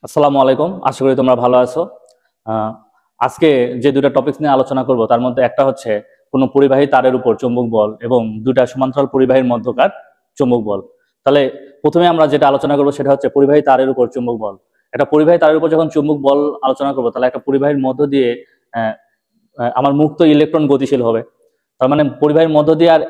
আসসালামু আলাইকুম, আশা করি তোমরা ভালো আছো। আহ, আজকে যে দুটো টপিকস নিয়ে আলোচনা করব তার মধ্যে একটা হচ্ছে কোনো পরিবাহী তারের উপর চৌম্বক বল এবং দুটা সমান্তরাল পরিবাহীর মধ্যকার চৌম্বক বল। তাহলে প্রথমে আমরা যেটা আলোচনা করবো সেটা হচ্ছে পরিবাহী তারের উপর চৌম্বক বল। একটা পরিবাহী তারের উপর যখন চৌম্বক বল আলোচনা করবো তাহলে একটা পরিবাহীর মধ্য দিয়ে আহ, আমার মুক্ত ইলেকট্রন গতিশীল হবে। তার মানে পরিবাহীর মধ্য দিয়ে আর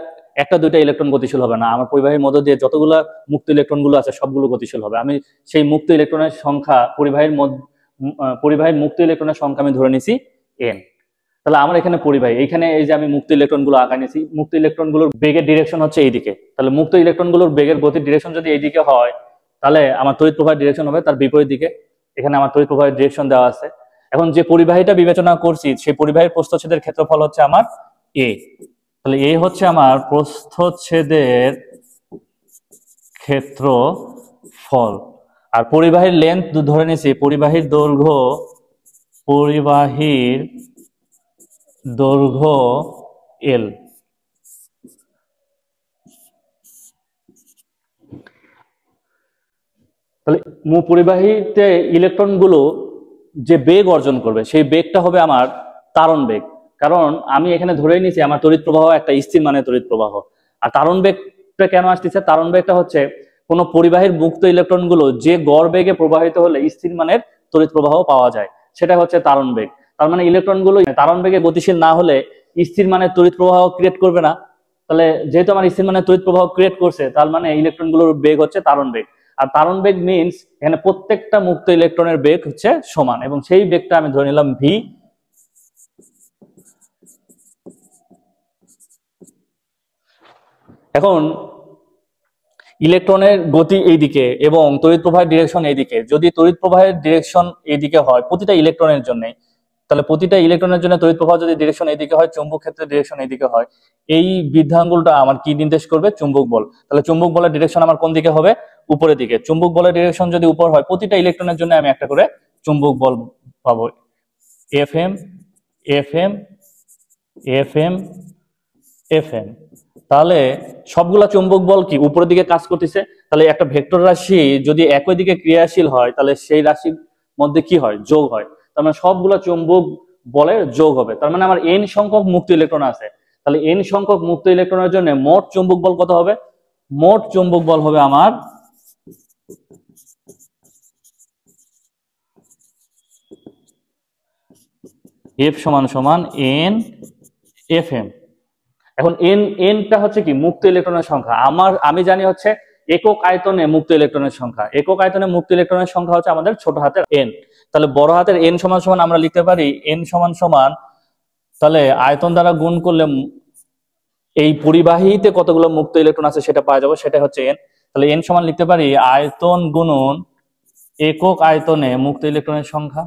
একটা দুইটা ইলেকট্রন গতিশীল হবে না, আমার পরিবাহীর মধ্য দিয়ে যতগুলো মুক্ত ইলেকট্রন গুলো আছে সবগুলো গতিশীল হবে। আমি সেই মুক্ত ইলেকট্রনের সংখ্যা পরিবাহীর মুক্ত ইলেকট্রনের সংখ্যা আমি ধরে নিছি এন। তাহলে আমার এখানে পরিবাহী, এইখানে এই যে আমি মুক্ত ইলেকট্রন গুলো আঁকা নিয়েছি, মুক্ত ইলেকট্রন গুলোর বেগের ডিরেকশন হচ্ছে এইদিকে। তাহলে মুক্ত ইলেকট্রন গুলোর বেগের গতির ডিরেকশন যদি এইদিকে হয় তাহলে আমার তড়িৎ প্রবাহের ডিরেকশন হবে তার বিপরীত দিকে। এখানে আমার তড়িৎ প্রবাহের ডিরেকশন দেওয়া আছে। এখন যে পরিবাহীটা বিবেচনা করছি সেই পরিবাহীর প্রস্থচ্ছেদের ক্ষেত্রফল হচ্ছে আমার এ। তাহলে এ হচ্ছে আমার প্রস্থচ্ছেদের ক্ষেত্রফল। আর পরিবাহীর লেন্থ ধরে নিয়েছি, পরিবাহীর দৈর্ঘ্য এল। তাহলে পরিবাহীতে ইলেকট্রন গুলো যে বেগ অর্জন করবে সেই বেগটা হবে আমার তারণ বেগ। কারণ আমি এখানে ধরে নিয়েছি আমার তড়িৎ প্রবাহ একটা স্থির মানের তড়িৎ প্রবাহ। আর তারণ বেগটা কেন আসতেছে? তারণ বেগটা হচ্ছে কোনো পরিবাহীর মুক্ত ইলেকট্রন গুলো যে গড় বেগে প্রবাহিত হলে স্থির মানের তড়িৎ প্রবাহ পাওয়া যায়, সেটা হচ্ছে তারণ বেগ। তার মানে ইলেকট্রন গুলো তারণ বেগে গতিশীল না হলে স্থির মানের তড়িৎ প্রবাহ ক্রিয়েট করবে না। তাহলে যেহেতু আমার স্থির মানের তড়িৎ প্রবাহ ক্রিয়েট করছে তার মানে ইলেকট্রন গুলোর বেগ হচ্ছে তারণ বেগ। আর তারণ বেগ মিনস এখানে প্রত্যেকটা মুক্ত ইলেকট্রনের বেগ হচ্ছে সমান, এবং সেই বেগটা আমি ধরে নিলাম ভি। এখন ইলেকট্রনের গতি এইদিকে এবং তড়িৎ প্রবাহের ডিরেকশন এইদিকে। যদি তড়িৎ প্রবাহের ডিরেকশন এইদিকে হয় প্রতিটা ইলেকট্রনের জন্য, তাহলে প্রতিটা ইলেকট্রনের জন্য তড়িৎ প্রবাহ যদি ডিরেকশন এইদিকে হয়, চুম্বক ক্ষেত্রের ডিরেকশন এইদিকে হয়, এই বৃদ্ধাঙ্গুলটা আমার কি নির্দেশ করবে? চুম্বক বল। তাহলে চুম্বক বলের ডিরেকশন আমার কোন দিকে হবে? উপরের দিকে। চুম্বক বলের ডিরেকশন যদি উপর হয় প্রতিটা ইলেকট্রনের জন্য আমি একটা করে চুম্বক বল পাবো। F M, F M, F M, F M. তাহলে সবগুলা চুম্বক বল কি উপরের দিকে কাজ করতেছে। তাহলে একটা ভেক্টর রাশি যদি একই দিকে ক্রিয়াশীল হয় তাহলে সেই রাশির মধ্যে কি হয়? যোগ হয়। তার মানে সবগুলা চুম্বক বলের যোগ হবে। তার মানে আমার এন সংখ্যক মুক্ত ইলেকট্রন আছে। তাহলে এন সংখ্যক মুক্ত ইলেকট্রনের জন্য মোট চুম্বক বল কত হবে? মোট চুম্বক বল হবে আমার এফ সমান সমান এন এফ এম। এখন এনটা হচ্ছে কি? মুক্ত ইলেকট্রনের সংখ্যা। আমি জানি হচ্ছে একক আয়তনে মুক্ত ইলেকট্রনের সংখ্যা। একক আয়তনে মুক্ত ইলেকট্রনের সংখ্যা হচ্ছে আমাদের ছোট হাতের এন। তাহলে বড় হাতের এন সমান সমান আমরা লিখতে পারি এন সমান সমান, তাহলে আয়তন দ্বারা গুণ করলে এই পরিবাহীতে কতগুলো মুক্ত ইলেকট্রন আছে সেটা পাওয়া যাবে, সেটা হচ্ছে এন। তাহলে এন সমান লিখতে পারি আয়তন গুণন একক আয়তনে মুক্ত ইলেকট্রনের সংখ্যা।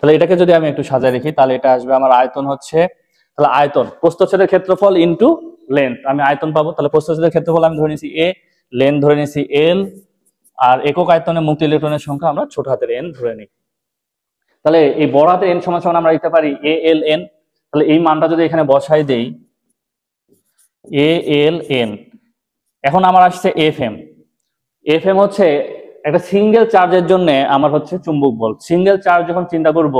তাহলে এটাকে যদি আমি একটু সাজায় রাখি তাহলে এটা আসবে আমার আয়তন হচ্ছে, তাহলে আয়তন প্রস্থচ্ছেদের ক্ষেত্রফল ইনটু লেন্থ, আমি আয়তন পাবো। তাহলে প্রস্থচ্ছেদের ক্ষেত্রফল আমি ধরে নিছি এ, লেন্থ ধরে নিছি এল, আর একক আয়তনে মুক্ত ইলেকট্রনের সংখ্যা আমরা ছোট হাতের এন ধরে নিই। তাহলে এই বড় হাতের এন সমান সমান আমরা লিখতে পারি এ এল এন। তাহলে এই মানটা যদি এখানে বসাই দেই এ এল এন, এখন আমার আসছে এফ এম। এফ এম হচ্ছে একটা সিঙ্গেল চার্জের জন্য আমার হচ্ছে চুম্বক বল। সিঙ্গেল চার্জ যখন চিন্তা করব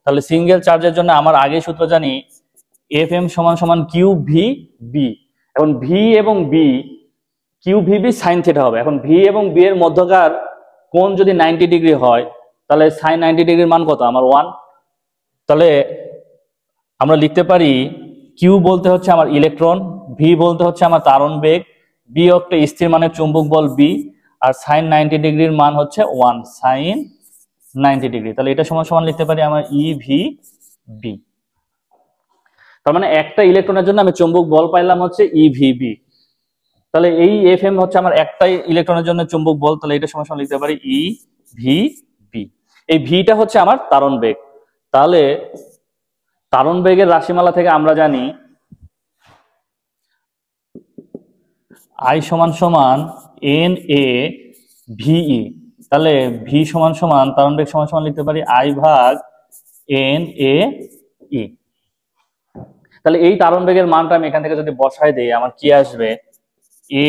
তাহলে সিঙ্গেল চার্জের জন্য আমার আগে সূত্র জানি এফ এম সমান সমান কিউ ভি বি। এখন ভি এবং B, Q V B sine theta হবে। এখন ভি এবং বি এর মধ্যকার কোণ যদি 90 ডিগ্রি হয় তাহলে সাইন 90 ডিগ্রির মান কত? আমার 1। তাহলে আমরা লিখতে পারি কিউ বলতে হচ্ছে আমার ইলেকট্রন, ভি বলতে হচ্ছে আমার তারণ বেগ, বি একটা স্থির মানের চুম্বক বল বি, আর সাইন 90 ডিগ্রির মান হচ্ছে 1, সাইন 90 ডিগ্রি। তাহলে এটা সমান সমান লিখতে পারি আমার ই ভি বি। তার মানে একটা ইলেকট্রনের জন্য আমি চুম্বক বল পাইলাম হচ্ছে ই ভি বি। তাহলে এই এফ এম হচ্ছে আমার একটাই ইলেকট্রনের জন্য চুম্বক বল, তাহলে এটা সমান সমান লিখতে পারি ই ভি বি। এই ভিটা হচ্ছে আমার তারণ বেগ। তাহলে তারণ বেগের রাশিমালা থেকে আমরা জানি আই সমান সমান এন এ ভিই। তাহলে ভি সমান সমান তারণ বেগ সমান সমান লিখতে পারি আই ভাগ এন এ ই। তাহলে এই তারণ বেগের মানটা আমি এখান থেকে যদি বসাই দেই আমার কি আসবে,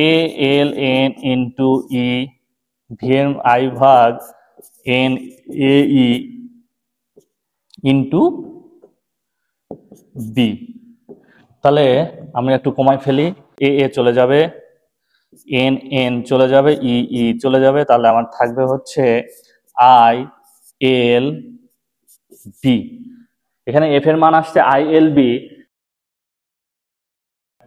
A L N into E V M I ভাগ N A E into B. তাহলে আমি একটু কমাই ফেলি, এ এ চলে যাবে, এন এন চলে যাবে, ই ই চলে যাবে, তাহলে আমার থাকবে হচ্ছে আই এল বি। এখানে এফ এর মান আসছে আই এল বি।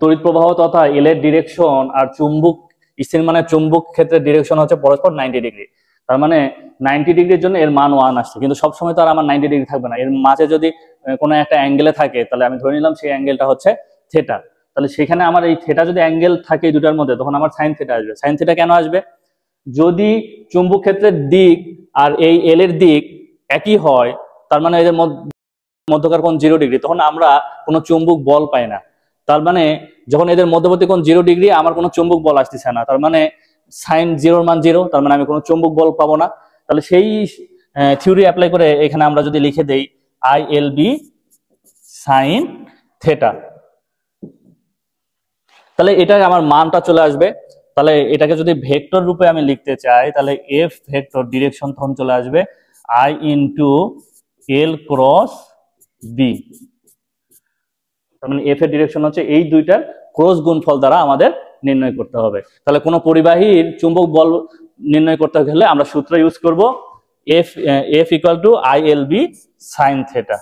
তড়িৎ প্রবাহ তথা এল এর ডিরেকশন আর চুম্বক স্থির মানে চুম্বক ক্ষেত্রের ডিরেকশন হচ্ছে পরস্পর 90 ডিগ্রি। তার মানে 90 ডিগ্রির জন্য এর মান 1 আসছে, কিন্তু সবসময় তো আর আমার 90 ডিগ্রি থাকবে না, এর মাঝে যদি কোনো একটা অ্যাঙ্গেলে থাকে তাহলে আমি ধরে নিলাম সেই অ্যাঙ্গেলটা হচ্ছে থিটা। তাহলে সেখানে আমার এই থিটা যদি অ্যাঙ্গেল থাকে এই দুটার মধ্যে, তখন আমার সাইন থিটা আসবে। সাইন থিটা কেন আসবে? যদি চুম্বক ক্ষেত্রের দিক আর এই এল এর দিক একই হয়, তার মানে এদের মধ্যকার কোণ 0 ডিগ্রি, তখন আমরা কোনো চুম্বক বল পাই না। তার মানে যখন এদের মধ্যবর্তী কোণ 0 ডিগ্রি, আমার কোনো চুম্বক বল আসতেছে না, তার মানে সাইন 0 মান 0, তার মানে আমি কোনো চুম্বক বল পাবো না। তাহলে সেই থিওরি অ্যাপ্লাই করে এখানে আমরা যদি লিখে দেই I L B sine theta, তাহলে এটা আমার মানটা চলে আসবে। তাহলে এটাকে যদি ভেক্টর রূপে আমি লিখতে চাই, তাহলে এফ ভেক্টর ডিরেকশন তখন চলে আসবে I into L cross B. তার মানে এফ এর ডিরেকশন হচ্ছে এই দুইটার ক্রস গুণফল দ্বারা আমাদের নির্ণয় করতে হবে। তাহলে কোনো পরিবাহীর চুম্বক বল নির্ণয় করতে গেলে আমরা সূত্র ইউজ করব F F equal to I L B sine theta.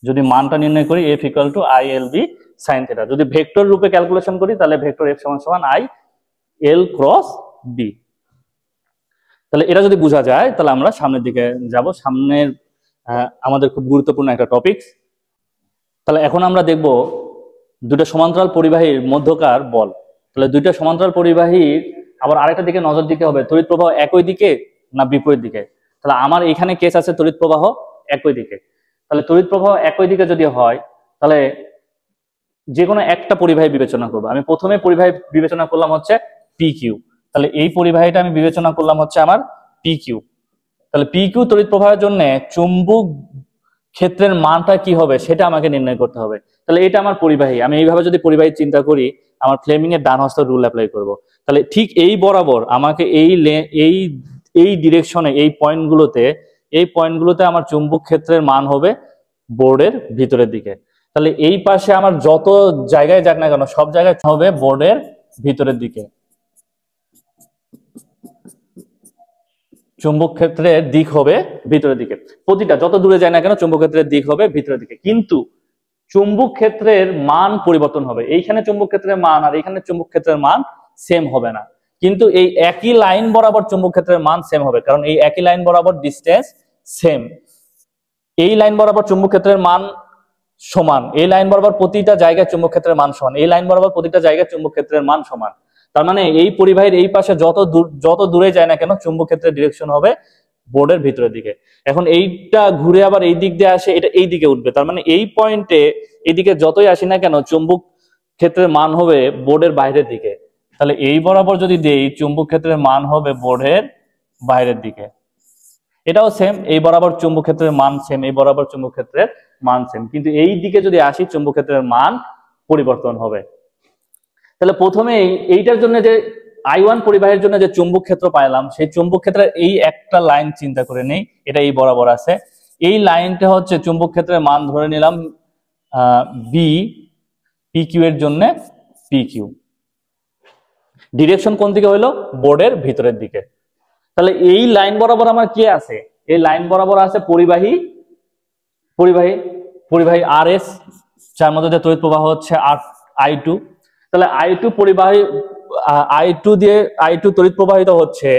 যদি মানটা নির্ণয় করি F equal to I L B sine theta, যদি ভেক্টর রূপে ক্যালকুলেশন করি তাহলে ভেক্টর এফ সমান সমান আই এল ক্রস বি। তাহলে এটা যদি বোঝা যায় তাহলে আমরা সামনের দিকে যাব। সামনের আমাদের খুব গুরুত্বপূর্ণ একটা টপিক। তাহলে এখন আমরা দেখব দুটো সমান্তরাল পরিবাহীর মধ্যকার বল। তাহলে দুইটা সমান্তরাল পরিবাহীর আবার আরেকটা দিকে নজর দিতে হবে, তড়িৎ প্রবাহ একই দিকে না বিপরীত দিকে। তাহলে আমার এখানে কেস আছে তড়িৎ প্রবাহ একই দিকে। তাহলে তড়িৎ প্রবাহ একই দিকে যদি হয় তাহলে যে কোনো একটা পরিবাহী বিবেচনা করবো। আমি প্রথমে পরিবাহী বিবেচনা করলাম হচ্ছে পি কিউ। তাহলে এই পরিবাহীটা আমি বিবেচনা করলাম হচ্ছে আমার পি কিউ। তাহলে পি কিউ তড়িৎ প্রবাহের জন্য চুম্বক ক্ষেত্রের মানটা কি হবে সেটা আমাকে নির্ণয় করতে হবে। তাহলে এটা আমার পরিবাহী, আমি এইভাবে যদি পরিবাহী চিন্তা করি, আমার ফ্লেমিং এর ডান হস্ত রুল অ্যাপ্লাই করব। তাহলে ঠিক এই বরাবর আমাকে এই ডিরেকশনে এই পয়েন্টগুলোতে আমার চুম্বক ক্ষেত্রের মান হবে বোর্ডের ভিতরের দিকে। তাহলে এই পাশে আমার যত জায়গায় যাক না কেন সব জায়গায় হবে বোর্ডের ভিতরের দিকে। চুম্বক ক্ষেত্রের দিক হবে ভিতরের দিকে, প্রতিটা যত দূরে যায় না কেন চুম্বক ক্ষেত্রের দিক হবে ভিতরের দিকে। কিন্তু চুম্বক ক্ষেত্রের মান পরিবর্তন হবে, এইখানে চুম্বক ক্ষেত্রের মান আর এইখানে চুম্বক ক্ষেত্রের মান সেম হবে না, কিন্তু এই একই লাইন বরাবর চুম্বক ক্ষেত্রের মান সেম হবে, কারণ এই একই লাইন বরাবর ডিস্টেন্স সেম। এই লাইন বরাবর চুম্বক ক্ষেত্রের মান সমান, এই লাইন বরাবর প্রতিটা জায়গায় চুম্বক ক্ষেত্রের মান সমান, এই লাইন বরাবর প্রতিটা জায়গায় চুম্বক ক্ষেত্রের মান সমান। তার মানে এই পরিবাহীর এই পাশে যত দূরে যায় না কেন চুম্বক ক্ষেত্রের ডিরেকশন হবে বোর্ডের ভিতরের দিকে। এখন এইটা ঘুরে আবার এই দিক দিয়ে আসে, এটা এই দিকে উঠবে, তার মানে এই পয়েন্টে এইদিকে যতই আসি না কেন চুম্বক ক্ষেত্রের মান হবে বোর্ডের বাইরের দিকে। তাহলে এই বরাবর যদি দেই চুম্বক ক্ষেত্রের মান হবে বোর্ডের বাইরের দিকে। এটাও সেম, এই বরাবর চুম্বক ক্ষেত্রের মান সেম, এই বরাবর চুম্বক ক্ষেত্রের মান সেম, কিন্তু এই দিকে যদি আসি চুম্বক ক্ষেত্রের মান পরিবর্তন হবে। তাহলে প্রথমে এইটার জন্য যে I1 পরিবাহের জন্য যে চুম্বক ক্ষেত্র পাইলাম, সেই চুম্বক ক্ষেত্রের এই একটা লাইন চিন্তা করে নেই, এটা এই বরাবর আছে, এই লাইনটা হচ্ছে চুম্বক ক্ষেত্রের মান ধরে নিলাম বি, পি কিউ এর জন্য পি কিউ। ডিরেকশন কোন দিকে হইলো? বোর্ডের ভিতরের দিকে। তাহলে এই লাইন বরাবর আমার কি আছে? এই লাইন বরাবর আছে পরিবাহী আর এস, যার মধ্যে যে তড়িৎ প্রবাহ হচ্ছে I2। তাহলে I2 তড়িৎ প্রবাহিত হচ্ছে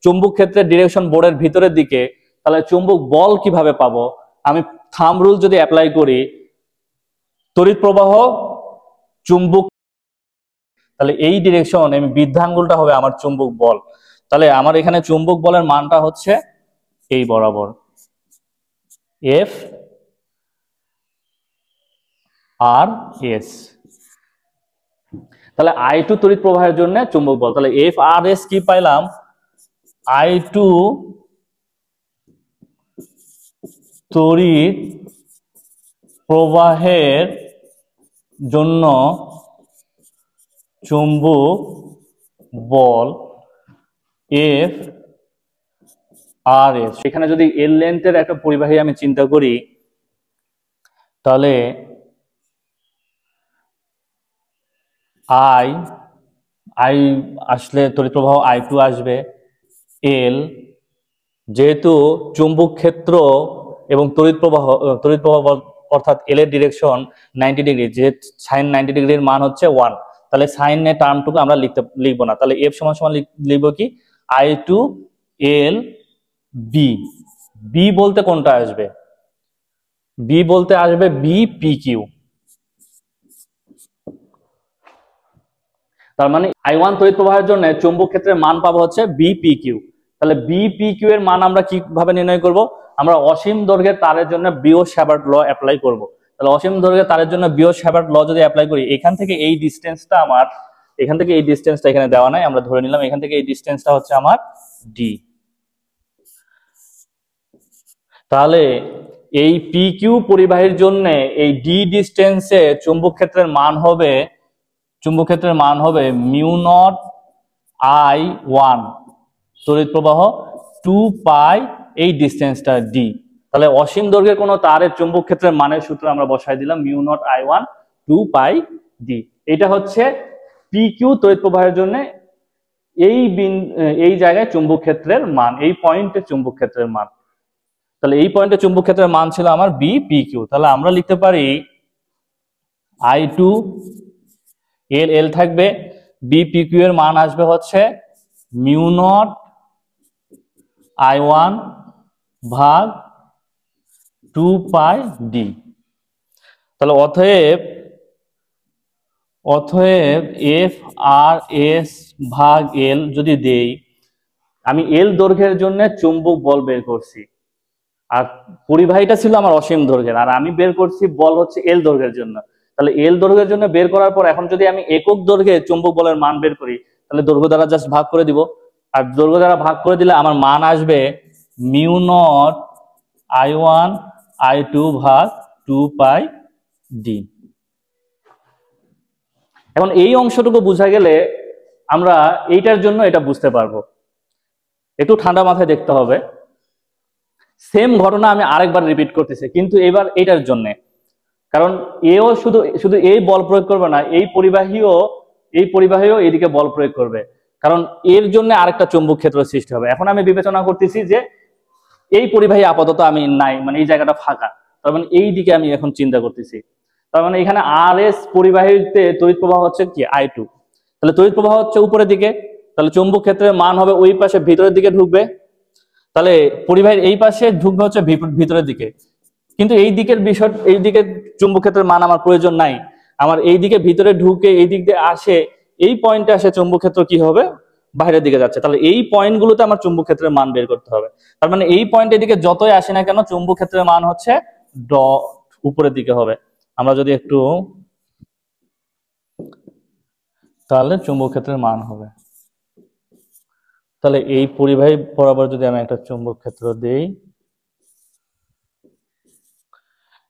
চুম্বক ক্ষেত্রের ডিরেকশন বোর্ডের ভিতরের দিকে। তাহলে চুম্বক বল কিভাবে পাবো? আমি থাম্ব রুল যদি অ্যাপ্লাই করি, তড়িৎ প্রবাহ চুম্বক, তাহলে এই ডিরেকশন আমি বৃদ্ধাঙ্গুলটা হবে আমার চুম্বক বল। তাহলে আমার এখানে চুম্বক বলের মানটা হচ্ছে এই বরাবর এফ আর এস। তাহলে I2 তড়িৎ প্রবাহের জন্য চুম্বক বল, তাহলে এফ আর এস কি পাইলাম? I2 তড়িৎ প্রবাহের জন্য চুম্বক বল এফ আর এস, সেখানে যদি এল লেন্থের একটা পরিবাহী আমি চিন্তা করি তাহলে আই আসলে তড়িৎ প্রবাহ I2 আসবে, এল যেহেতু চুম্বক ক্ষেত্র এবং তড়িৎ প্রবাহ অর্থাৎ এল এর ডিরেকশন 90 ডিগ্রি, যে সাইন 90 ডিগ্রির মান হচ্ছে 1, তাহলে সাইনের টার্মটুকু আমরা লিখবো না, তাহলে এফ সমান সমান লিখবো কি I2 এল বি। বি বলতে কোনটা আসবে? বি বলতে আসবে বি পি কিউ। তার মানে I1 তড়িৎ প্রবাহের জন্য চুম্বক ক্ষেত্রের মান পাবো হচ্ছে বি পি কিউ। তাহলে বি পি কিউ এর মান আমরা কিভাবে নির্ণয় করব? আমরা অসীম দৈর্ঘ্যের তারের জন্য বিও-স্যাভার্ট ল অ্যাপ্লাই করব। তাহলে অসীম দৈর্ঘ্যের তারের জন্য বিও-স্যাভার্ট ল যদি অ্যাপ্লাই করি, এখান থেকে এই ডিসটেন্সটা আমার, এখান থেকে এই ডিসটেন্সটা এখানে দেওয়া নাই, আমরা ধরে নিলাম এখান থেকে এই ডিসটেন্সটা হচ্ছে আমার ডি। তাহলে এই পি কিউ পরিবাহীর জন্য এই ডি ডিসটেন্সে চুম্বক ক্ষেত্রের মান হবে মিউ নট I1 তড়িৎ প্রবাহ 2 পাই এই ডিসটেন্সটা ডি। তাহলে অসীম দৈর্ঘ্যের কোনো তারের চুম্বক ক্ষেত্রের মানের সূত্র আমরা বসাই দিলাম mu not I1 2 pi D. এটা হচ্ছে পি কিউ তড়িৎ প্রবাহের জন্য এই জায়গায় চুম্বক ক্ষেত্রের মান, এই পয়েন্টে চুম্বক ক্ষেত্রের মান। তাহলে এই পয়েন্টে চুম্বক ক্ষেত্রের মান ছিল আমার বি পি কিউ। তাহলে আমরা লিখতে পারি I2 এল থাকবে, বি পি কিউ এর মান আসবে হচ্ছে মিউ নট I1 ভাগ 2 পাই ডি। তাহলে অতএব এফ আর এস ভাগ এল যদি দেই, আমি এল দৈর্ঘ্যের জন্য চুম্বক বল বের করছি, আর পরিবাহীটা ছিল আমার অসীম দৈর্ঘ্যের, আর আমি বের করছি বল হচ্ছে এল দৈর্ঘ্যের জন্য। তাহলে এল দৈর্ঘ্যের জন্য বের করার পর এখন যদি আমি একক দৈর্ঘ্যে চুম্বক বলের মান বের করি, তাহলে দৈর্ঘ্য দ্বারা জাস্ট ভাগ করে দিব, আর দৈর্ঘ্য দ্বারা ভাগ করে দিলে আমার মান আসবে মিউ নট I1 I2 ভাগ 2 পাই ডি। এখন এই অংশটুকু বোঝা গেলে আমরা এইটার জন্য এটা বুঝতে পারবো। একটু ঠান্ডা মাথায় দেখতে হবে। সেম ঘটনা আমি আরেকবার রিপিট করতেছি, কিন্তু এবার এইটার জন্য, কারণ এও শুধু এই বল প্রয়োগ করবে না, এই পরিবাহীও এইদিকে বল প্রয়োগ করবে, কারণ এর জন্য আরেকটা চুম্বক ক্ষেত্র সৃষ্টি হবে। এখন আমি বিবেচনা করতেছি যে এই পরিবাহী আপাতত আমি নাই, মানে এই জায়গাটা ফাঁকা, তার মানে এই দিকে আমি এখন চিন্তা করতেছি। তার মানে এখানে আর এস পরিবাহীতে তড়িৎ প্রবাহ হচ্ছে কি I2, তাহলে তড়িৎ প্রবাহ হচ্ছে উপরের দিকে, তাহলে চুম্বক ক্ষেত্রের মান হবে ওই পাশে ভিতরের দিকে ঢুকবে, তাহলে পরিবাহীর এই পাশে ঢুকবে হচ্ছে ভিতরের দিকে। কিন্তু এই দিকে চুম্বক ক্ষেত্রের মান আমার প্রয়োজন নাই, আমার এই দিকে ভিতরে ঢুকে এই দিক দিয়ে আসে, এই পয়েন্টে আসে চুম্বক ক্ষেত্র কি হবে বাইরের দিকে যাচ্ছে। তাহলে এই পয়েন্টগুলোতে আমার চুম্বক ক্ষেত্রের মান বের করতে হবে। তার মানে এই পয়েন্টের দিকে যতই আসে না কেন চুম্বক ক্ষেত্রের মান হচ্ছে ডট উপরের দিকে হবে। আমরা যদি একটু, তাহলে চুম্বক ক্ষেত্রের মান হবে, তাহলে এই পরিবাহী বরাবর যদি আমি একটা চুম্বক ক্ষেত্র দেই,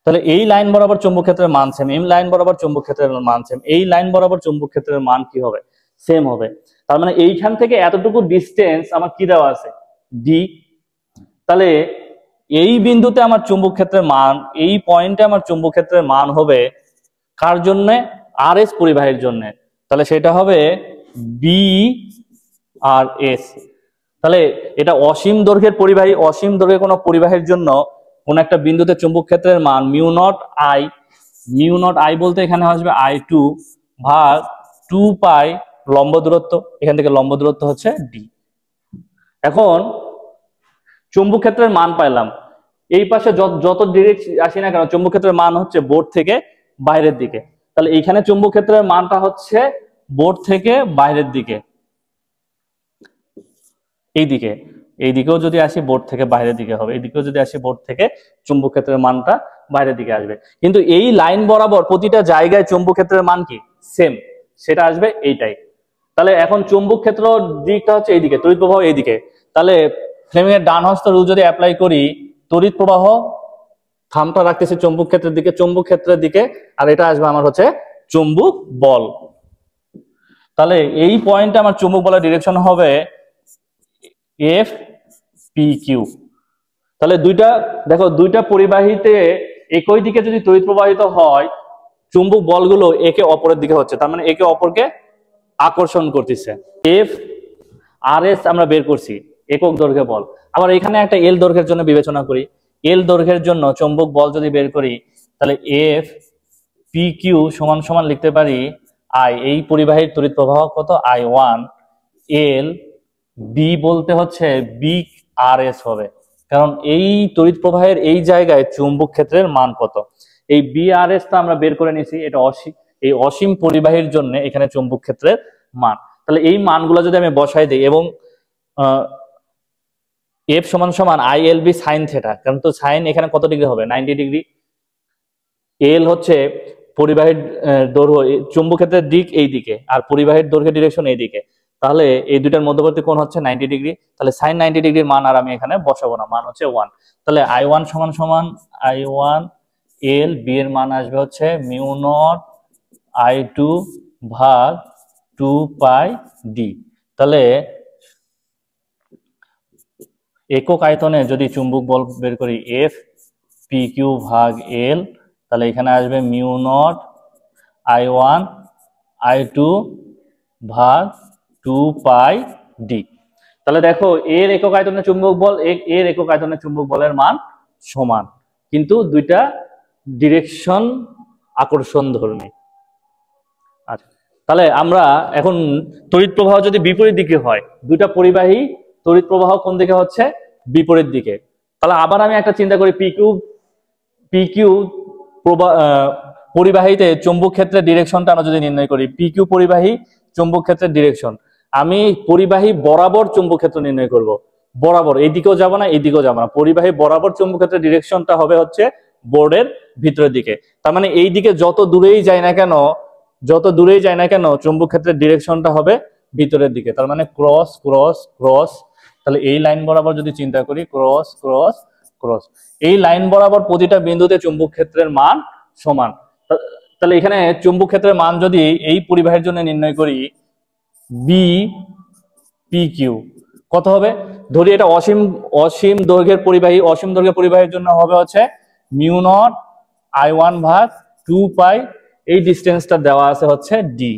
তাহলে এই লাইন বরাবর চুম্বক ক্ষেত্রের মান সেম, এই লাইন বরাবর চুম্বক ক্ষেত্রের মান সেম, এই লাইন বরাবর চুম্বক ক্ষেত্রের মান কি হবে? সেম হবে। তার মানে এইখান থেকে এতটুকু ডিসটেন্স আমার কি দেওয়া আছে? ডি। তাহলে এই বিন্দুতে আমার চুম্বক ক্ষেত্রের মান, এই পয়েন্টে আমার চুম্বক ক্ষেত্রের মান হবে কার জন্য? আর এস পরিবাহীর জন্য। তাহলে সেটা হবে বি আর এস। তাহলে এটা অসীম দৈর্ঘ্যের পরিবাহী, অসীম দৈর্ঘ্যের কোনো পরিবাহীর জন্য কোন একটা বিন্দুতে চুম্বক ক্ষেত্রের মান মিউ নট আই বলতে এখানে আসবে I2 ভাগ 2 পাই লম্ব দূরত্ব, এখান থেকে লম্ব দূরত্ব হচ্ছে ডি। এখন চুম্বক ক্ষেত্রের মান পাইলাম, এই পাশে যত ডিরেক্ট আসি না কেন চুম্বক ক্ষেত্রের মান হচ্ছে বোর্ড থেকে বাইরের দিকে, তাহলে এইখানে চুম্বক ক্ষেত্রের মানটা হচ্ছে বোর্ড থেকে বাইরের দিকে, এইদিকেও যদি আসি বোর্ড থেকে বাইরের দিকে হবে, এইদিকেও যদি আসি বোর্ড থেকে চুম্বক ক্ষেত্রের মানটা বাইরের দিকে আসবে। কিন্তু এই লাইন বরাবর প্রতিটা জায়গায় চুম্বক ক্ষেত্রের মান কি সেম, সেটা আসবে এইটাই। তাহলে এখন চুম্বক ক্ষেত্র দিকটা হচ্ছে এইদিকে, তড়িৎ প্রবাহ এইদিকে, তাহলে ফ্লেমিং এর ডান হস্ত রুল যদি অ্যাপ্লাই করি, তড়িৎ প্রবাহ থামটা রাখতেছি চুম্বক ক্ষেত্রের দিকে, চুম্বক ক্ষেত্রের দিকে, আর এটা আসবে আমার হচ্ছে চুম্বক বল। তাহলে এই পয়েন্টে আমার চুম্বক বলের ডিরেকশন হবে এফ পি কিউ। তাহলে দেখো দুইটা পরিবাহীতে একই দিকে যদি তড়িৎ প্রবাহিত হয়, চুম্বক বলগুলো একে অপরের দিকে হচ্ছে, তার মানে একে অপরকে আকর্ষণ করতেছে। এফ আর এস আমরা বের করছি একক দৈর্ঘ্য বল। আবার এখানে একটা এল দৈর্ঘ্যের জন্য বিবেচনা করি, এল দৈর্ঘ্যের জন্য চুম্বক বল যদি বের করি, তাহলে এফ পি কিউ সমান সমান লিখতে পারি আই, এই পরিবাহীর তড়িৎ প্রবাহ কত আই ওয়ান, এল বি বলতে হচ্ছে বি আর এস হবে, কারণ এই তড়িৎ প্রবাহের এই জায়গায় চুম্বক ক্ষেত্রের মান কত, এই বি আর এস টা আমরা বের করে নিয়েছি, এটা এই অসীম পরিবাহীর জন্য এখানে চুম্বক ক্ষেত্রের মান। তাহলে এই মানগুলো যদি আমি বসাই দিই এবং এফ সমান সমান I L B sine theta, কারণ তো সাইন এখানে কত ডিগ্রি হবে 90 ডিগ্রি, এল হচ্ছে পরিবাহীর দৈর্ঘ্য, চুম্বক ক্ষেত্রের দিক এই দিকে আর পরিবাহীর দৈর্ঘ্যের ডিরেকশন এই দিকে, তাহলে এই দুইটার মধ্যবর্তী কোণ হচ্ছে 90 ডিগ্রি। তাহলে সাইন 90 ডিগ্রির মান আর আমি এখানে বসাবো না, মান হচ্ছে 1। তাহলে আই ওয়ান সমান সমান আই ওয়ান এল বি এর মান আসবে হচ্ছে মিউ নট আই টু ভাগ 2 পাই ডি। তাহলে একক আয়তনে যদি চুম্বক বল বের করি এফ পি কিউ ভাগ এল, তাহলে এখানে আসবে mu naught I one I two ভাগ 2 পাই ডি। তাহলে দেখো এর একক আয়তনে চুম্বক বল এর একক আয়তনে চুম্বক বলের মান সমান, কিন্তু দুইটা ডিরেকশন আকর্ষণ ধর্মী। আচ্ছা, তাহলে আমরা এখন তড়িৎ প্রবাহ যদি বিপরীত দিকে হয়, দুইটা পরিবাহী তড়িৎ প্রবাহ কোন দিকে হচ্ছে বিপরীত দিকে, তাহলে আবার আমি একটা চিন্তা করি পি কিউ পরিবাহীতে চুম্বক ক্ষেত্রের ডিরেকশনটা আমরা যদি নির্ণয় করি, পি কিউ পরিবাহী চুম্বক ক্ষেত্রের ডিরেকশন, আমি পরিবাহী বরাবর চুম্বক ক্ষেত্র নির্ণয় করব, বরাবর এইদিকেও যাব না এইদিকেও যাব না, পরিবাহী বরাবর চুম্বক ক্ষেত্রের ডিরেকশনটা হবে হচ্ছে বোর্ডের ভিতরের দিকে। তার মানে এই দিকে যত দূরেই যায় না কেন চুম্বক ক্ষেত্রের ডিরেকশনটা হবে ভিতরের দিকে, তার মানে ক্রস ক্রস ক্রস। তাহলে এই লাইন বরাবর যদি চিন্তা করি ক্রস ক্রস ক্রস, এই লাইন বরাবর প্রতিটা বিন্দুতে চুম্বক ক্ষেত্রের মান সমান। তাহলে এখানে চুম্বক ক্ষেত্রের মান যদি এই পরিবাহের জন্য নির্ণয় করি বি পি কিউ কত হবে, ধরি এটা অসীম দৈর্ঘ্যের পরিবাহী, অসীম দৈর্ঘ্যের পরিবাহীর জন্য হবে হচ্ছে মিউ নট আই ওয়ান ভাগ 2 পাই, এই ডিস্টেন্সটা দেওয়া আছে হচ্ছে ডি,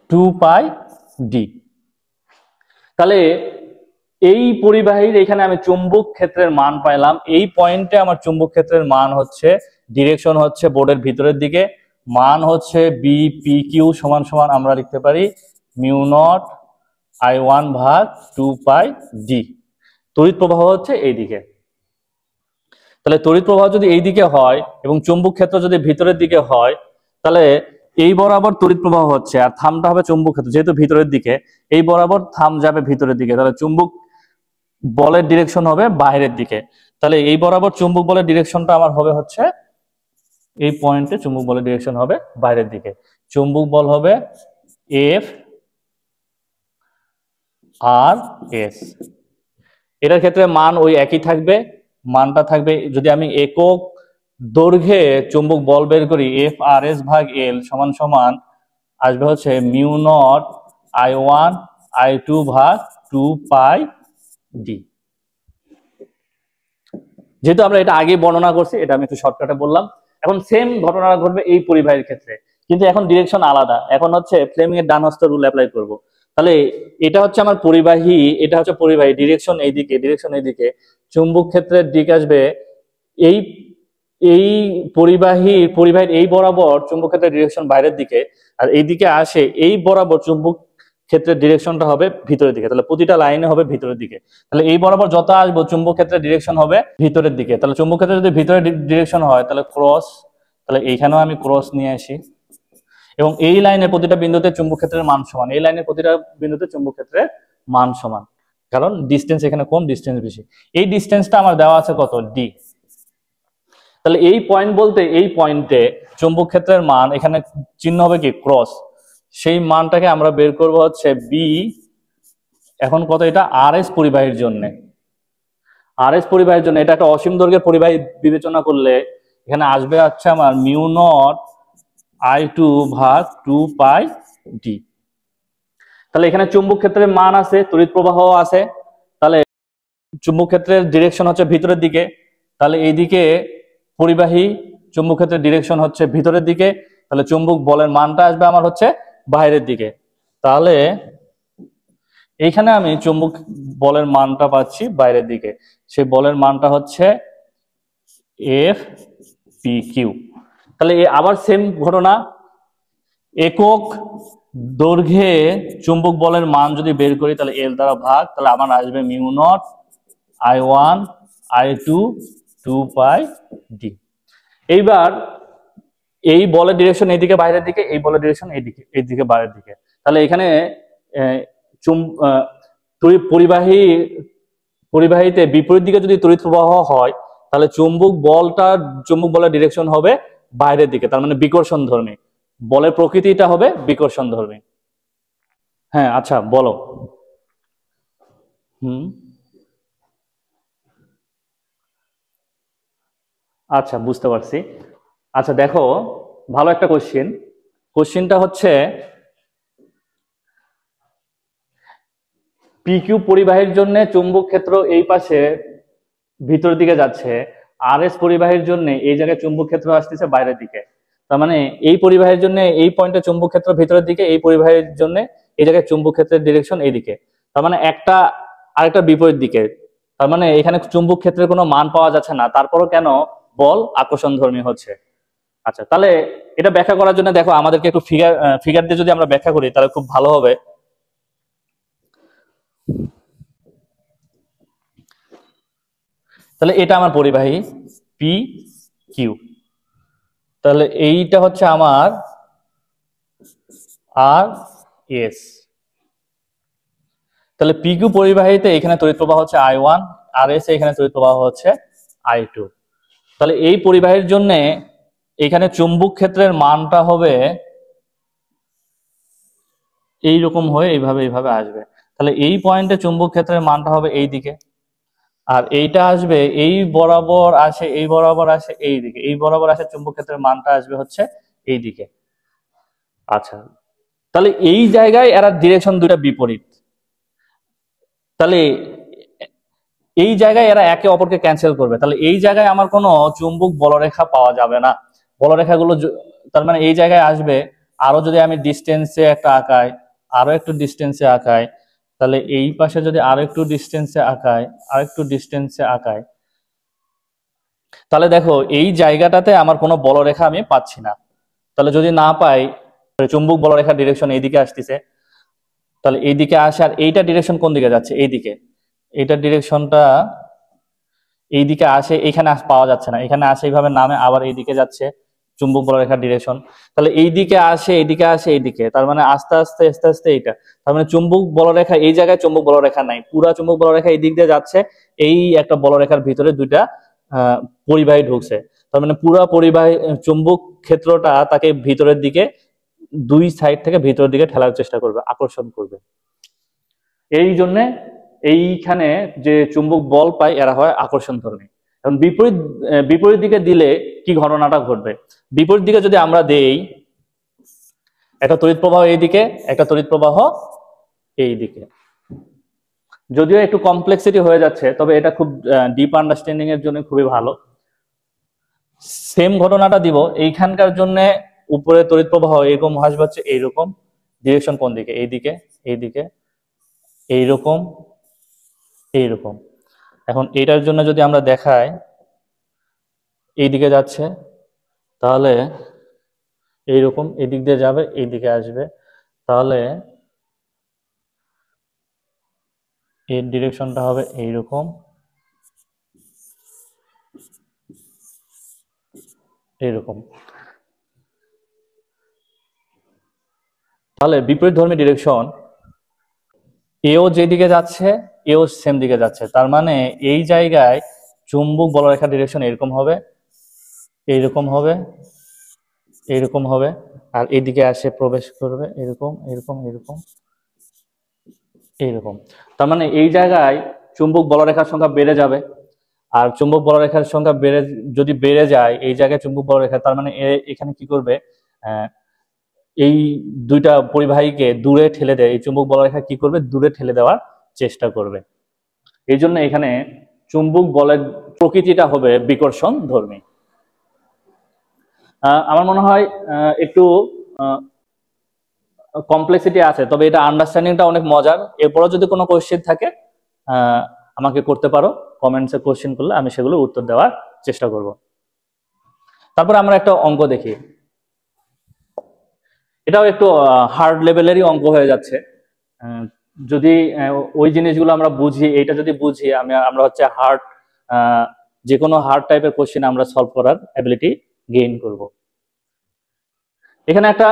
2 পাই ডি। তাহলে এই পরিবাহীর এখানে আমি চুম্বক ক্ষেত্রের মান পাইলাম, এই পয়েন্টে আমার চুম্বক ক্ষেত্রের মান হচ্ছে, ডিরেকশন হচ্ছে বোর্ডের ভিতরের দিকে, মান হচ্ছে বি পি কিউ সমান সমান আমরা লিখতে পারি মিউ নট আই ওয়ান ভাগ 2 পাই ডি। তড়িৎ প্রবাহ হচ্ছে এই দিকে। তাহলে তড়িৎ প্রবাহ যদি এই দিকে হয় এবং চুম্বক ক্ষেত্র যদি ভিতরের দিকে হয়, তাহলে এই বরাবর তড়িৎ প্রবাহ হচ্ছে আর থামটা হবে চুম্বক ক্ষেত্র, যেহেতু ভিতরের দিকে এই বরাবর থাম যাবে ভিতরের দিকে, তাহলে চুম্বক বলের ডিরেকশন হবে বাইরের দিকে। তাহলে এই বরাবর চুম্বক বলের ডিরেকশনটা আমার হবে হচ্ছে এই পয়েন্টে, চুম্বক বলের ডিরেকশন হবে বাইরের দিকে, চুম্বক বল হবে এফ আর এস। এটার ক্ষেত্রে মান ওই একই থাকবে, মানটা থাকবে, যদি আমি একক দৈর্ঘ্যে চুম্বক বল বের করি এফ আর এস ভাগ এল সমান সমান আসবে হচ্ছে mu naught I one I two ভাগ 2 পাই ডি। যেহেতু আমরা এটা আগে বর্ণনা করছি, এটা আমি একটু শর্টকাটে বললাম। এখন সেম ঘটনা ঘটবে এই পরিবাহীর ক্ষেত্রে, কিন্তু এখন ডিরেকশন আলাদা, এখন হচ্ছে ফ্লেমিং এর ডান হস্ত রুল অ্যাপ্লাই করব। তাহলে এটা হচ্ছে আমার পরিবাহী, এটা হচ্ছে পরিবাহী, ডিরেকশন এইদিকে, চুম্বক ক্ষেত্রের দিক আসবে এই এই পরিবাহীর এই বরাবর চুম্বক ক্ষেত্রের ডিরেকশন বাইরের দিকে, আর এইদিকে আসে এই বরাবর চুম্বক ক্ষেত্রের ডিরেকশনটা হবে ভিতরের দিকে, তাহলে প্রতিটা লাইনে হবে ভিতরের দিকে। তাহলে এই বরাবর যত আসবো চুম্বক ক্ষেত্রের ডিরেকশন হবে ভিতরের দিকে, তাহলে চুম্বক ক্ষেত্রে যদি ভিতরের ডিরেকশন হয় তাহলে ক্রস, তাহলে এইখানেও আমি ক্রস নিয়ে আসি এবং এই লাইনের প্রতিটা বিন্দুতে চুম্বক ক্ষেত্রের মান সমান, এই লাইনের প্রতিটা বিন্দুতে চুম্বক ক্ষেত্রের মান সমান, কারণ ডিস্টেন্স এখানে কম, ডিস্টেন্স বেশি। এই ডিস্টেন্সটা আমার দেওয়া আছে কত ডি। তাহলে এই পয়েন্ট বলতে এই পয়েন্টে চুম্বক ক্ষেত্রের মান, এখানে চিহ্ন হবে কি ক্রস, সেই মানটাকে আমরা বের করব হচ্ছে বি এখন কত, এটা আর এস পরিবাহীর জন্য, আর এস পরিবাহীর জন্য এটা একটা অসীম দৈর্ঘ্যের পরিবাহী বিবেচনা করলে এখানে আসবে হচ্ছে আমার মিউ নট I2 ভাগ 2 পাই ডি। তাহলে এখানে চুম্বক ক্ষেত্রের মান আছে, তড়িৎ প্রবাহ আছে, তাহলে চুম্বক ক্ষেত্রের ডিরেকশন হচ্ছে ভিতরের দিকে, তাহলে এইদিকে পরিবাহী চুম্বক ক্ষেত্রের ডিরেকশন হচ্ছে ভিতরের দিকে, তাহলে চুম্বক বলের মানটা আসবে আমার হচ্ছে বাইরের দিকে। তাহলে এইখানে আমি চুম্বক বলের মানটা পাচ্ছি বাইরের দিকে, সেই বলের মানটা হচ্ছে এফ পি কিউ। তাহলে আবার সেম ঘটনা, একক দৈর্ঘ্যে চুম্বক বলের মান যদি বের করি তাহলে এল দ্বারা ভাগ, তাহলে আমার আসবে mu not I1 I2 2 pi D. এইবার এই বলের ডিরেকশন এইদিকে বাইরের দিকে, এই বলের ডিরেকশন এইদিকে বাইরের দিকে, তাহলে এখানে পরিবাহীতে বিপরীত দিকে যদি তড়িৎ প্রবাহ হয় তাহলে চুম্বক বলের ডিরেকশন হবে বাইরের দিকে, তার মানে বিকর্ষণ ধর্মী, বলের প্রকৃতিটা হবে বিকর্ষণ ধর্মী। হ্যাঁ আচ্ছা বলো। আচ্ছা বুঝতে পারছি। আচ্ছা দেখো, ভালো একটা কোশ্চেনটা হচ্ছে পিকিউ পরিবাহীর জন্য চুম্বক ক্ষেত্র এই পাশে ভিতর দিকে যাচ্ছে, আর এস পরিবাহীর জন্য এই জায়গায় চুম্বক ক্ষেত্র আসতেছে বাইরের দিকে, তার মানে এই পরিবাহীর জন্য এই পয়েন্টে চুম্বক ক্ষেত্র ভিতরের দিকে, এই পরিবাহীর জন্য এই জায়গায় চুম্বক ক্ষেত্রের ডিরেকশন এইদিকে, তার মানে একটা আরেকটা বিপরীত দিকে, তার মানে এখানে চুম্বক ক্ষেত্রের কোনো মান পাওয়া যাচ্ছে না, তারপরও কেন বল আকর্ষণ ধর্মী হচ্ছে। আচ্ছা তাহলে এটা ব্যাখ্যা করার জন্য দেখো আমাদেরকে একটু ফিগার দিয়ে যদি আমরা ব্যাখ্যা করি তাহলে খুব ভালো হবে। তাহলে এটা আমার পরিবাহী পি কিউ, তাহলে এইটা হচ্ছে আমার আর এস, তাহলে পি কিউ পরিবাহীতে এখানে তড়িৎ প্রবাহ হচ্ছে I1, আর এস এখানে তড়িৎ প্রবাহ হচ্ছে I2। তাহলে এই পরিবাহীর জন্য এখানে চুম্বক ক্ষেত্রের মানটা হবে এইরকম হয়ে এইভাবে আসবে, তাহলে এই পয়েন্টে চুম্বক ক্ষেত্রের মানটা হবে এই দিকে, আর এইটা আসবে এই বরাবর আসে, এই বরাবর আসে এই দিকে, এই বরাবর আসে চুম্বক ক্ষেত্রের মানটা আসবে হচ্ছে এই দিকে। আচ্ছা তাহলে এই জায়গায় এরা ডিরেকশন দুইটা বিপরীত, তাহলে এই জায়গায় এরা একে অপরকে ক্যান্সেল করবে, তাহলে এই জায়গায় আমার কোনো চুম্বক বলরেখা পাওয়া যাবে না, বলরেখাগুলো তার মানে এই জায়গায় আসবে। আরো যদি আমি ডিস্টেন্সে একটা আঁকাই, আরো একটু ডিস্টেন্সে আঁকাই, তাহলে এই পাশে যদি আরো একটু ডিস্টেন্সে আঁকাই, আরেকটু ডিস্টেন্সে আঁকাই, তাহলে দেখো এই জায়গাটাতে আমার কোনো বলরেখা আমি পাচ্ছি না। তাহলে যদি না পাই, চুম্বক বলরেখার ডিরেকশন এইদিকে আসতেছে, তাহলে এইদিকে আসে, আর এইটা ডিরেকশন কোন দিকে যাচ্ছে, এইদিকে, এইটার ডিরেকশনটা এইদিকে আসে, এখানে পাওয়া যাচ্ছে না, এখানে আসে এইভাবে নামে আবার এইদিকে যাচ্ছে চুম্বক বলরেখার ডিরেকশন, তাহলে এইদিকে আসে এইদিকে আসে এইদিকে, তার মানে আস্তে আস্তে আস্তে আস্তে এইটা, তার মানে চুম্বক বলরেখা এই জায়গায় চুম্বক বলরেখা নাই, পুরা চুম্বক বলরেখা এই দিক দিয়ে যাচ্ছে, এই একটা বলরেখার ভিতরে দুইটা পরিবাহী ঢুকছে, তার মানে পুরা পরিবাহী চুম্বক ক্ষেত্রটা তাকে ভিতরের দিকে, দুই সাইড থেকে ভিতরের দিকে ঠেলার চেষ্টা করবে, আকর্ষণ করবে। এই জন্য এইখানে যে চুম্বক বল পায় এরা হয় আকর্ষণ ধর্মী। এখন বিপরীত দিকে দিলে কি ঘটনাটা ঘটবে, বিপরীত দিকে যদি আমরা দেই একটা তড়িৎ প্রবাহ এইদিকে, একটা তড়িৎ প্রবাহ এই দিকে, যদিও একটু কমপ্লেক্সিটি হয়ে যাচ্ছে তবে এটা খুব ডিপ আন্ডারস্ট্যান্ডিং এর জন্য খুবই ভালো। সেম ঘটনাটা দিব এইখানকার জন্য, উপরে তড়িৎ প্রবাহ এরকম আসবে হচ্ছে এইরকম, ডিরেকশন কোন দিকে, এইদিকে, এইদিকে, এইরকম, এইরকম। এখন এটার জন্য যদি আমরা দেখাই এইদিকে যাচ্ছে, তাহলে এইরকম এদিক দিয়ে যাবে, এইদিকে আসবে, তাহলে এর ডিরেকশনটা হবে এইরকম, এইরকম। তাহলে বিপরীত ধর্মী ডিরেকশন, এও যেদিকে যাচ্ছে এও সেম দিকে যাচ্ছে, তার মানে এই জায়গায় চুম্বক বলরেখা ডিরেকশন এরকম হবে, এইরকম হবে, এইরকম হবে, আর এইদিকে আসে প্রবেশ করবে এরকম, এরকম, এরকম, এইরকম। তার মানে এই জায়গায় চুম্বক বলরেখার সংখ্যা বেড়ে যাবে, আর চুম্বক বলরেখার সংখ্যা যদি বেড়ে যায় এই জায়গায় চুম্বক বলরেখা, তার মানে এখানে কি করবে, এই দুইটা পরিবাহীকে দূরে ঠেলে দেয়, এই চুম্বক বলরেখা কি করবে, দূরে ঠেলে দেওয়ার চেষ্টা করবে। এই জন্য এখানে চুম্বক বলের প্রকৃতিটা হবে বিকর্ষণ ধর্মী। আমার মনে হয় একটু কমপ্লেক্সিটি আছে, তবে এটা আন্ডারস্ট্যান্ডিংটা অনেক মজার। এরপরও যদি কোনো কোয়েশ্চেন থাকে আমাকে করতে পারো, কমেন্টসে কোয়েশ্চেন করলে আমি সেগুলো উত্তর দেওয়ার চেষ্টা করব। তারপর আমরা একটা অঙ্ক দেখি, এটাও একটু হার্ড লেভেলেরই অঙ্ক হয়ে যাচ্ছে। যদি ওই জিনিসগুলো আমরা বুঝি, এইটা যদি বুঝি আমরা হচ্ছে হার্ড, যে কোনো হার্ড টাইপের কোয়েশ্চেন আমরা সলভ করার অ্যাবিলিটি গেইন করব। এখানে একটা